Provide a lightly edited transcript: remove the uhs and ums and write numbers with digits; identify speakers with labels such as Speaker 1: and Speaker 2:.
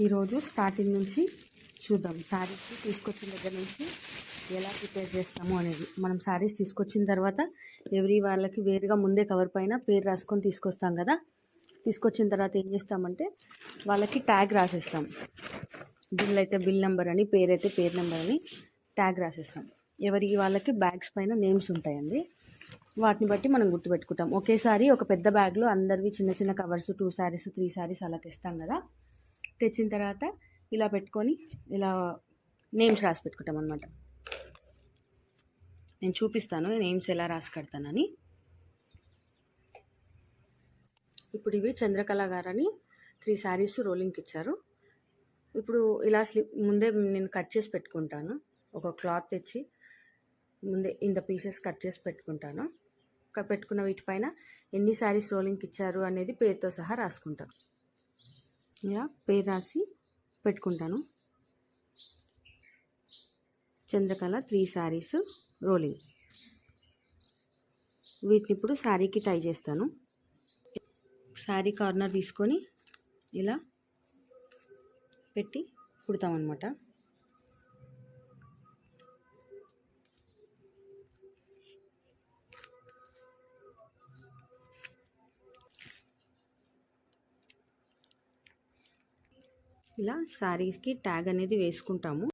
Speaker 1: ఈరోజు స్టార్టింగ్ నుంచి చూద్దాం. శారీస్ తీసుకొచ్చిన దగ్గర నుంచి ఎలా ప్రిపేర్ చేస్తాము అనేది. మనం శారీస్ తీసుకొచ్చిన తర్వాత ఎవరి వాళ్ళకి వేరుగా ముందే కవర్ పైన పేరు రాసుకొని తీసుకొస్తాం కదా. తీసుకొచ్చిన తర్వాత ఏం చేస్తామంటే వాళ్ళకి ట్యాగ్ రాసేస్తాం. బిల్ అయితే బిల్ నెంబర్ అని, పేరు అయితే పేరు నెంబర్ అని ట్యాగ్ రాసేస్తాం. ఎవరి వాళ్ళకి బ్యాగ్స్ పైన నేమ్స్ ఉంటాయండి. వాటిని బట్టి మనం గుర్తుపెట్టుకుంటాం. ఒకేసారి ఒక పెద్ద బ్యాగ్లో అందరివి చిన్న చిన్న కవర్స్ 2 శారీస్ 3 శారీస్ అలా తెస్తాం కదా. తెచ్చిన తర్వాత ఇలా పెట్టుకొని ఇలా నేమ్స్ రాసి పెట్టుకుంటాం అన్నమాట. నేను చూపిస్తాను నేమ్స్ ఎలా రాసి కడతానని. ఇప్పుడు ఇవి చంద్రకళ గారని 3 శారీస్ రోలింగ్కి ఇచ్చారు. ఇప్పుడు ఇలా ముందే నేను కట్ చేసి పెట్టుకుంటాను. ఒక క్లాత్ తెచ్చి ముందే ఇంత పీసెస్ కట్ చేసి పెట్టుకుంటాను. పెట్టుకున్న వీటిపైన ఎన్ని శారీస్ రోలింగ్కి ఇచ్చారు అనేది పేరుతో సహా రాసుకుంటాను. ఇలా పేరు రాసి పెట్టుకుంటాను. చంద్రకళ 3 శారీస్ రోలింగ్. వీటిని ఇప్పుడు శారీకి టై చేస్తాను. శారీ కార్నర్ తీసుకొని ఇలా పెట్టి కుడతామన్నమాట. ఇలా శారీకి ట్యాగ్ అనేది వేసుకుంటాము.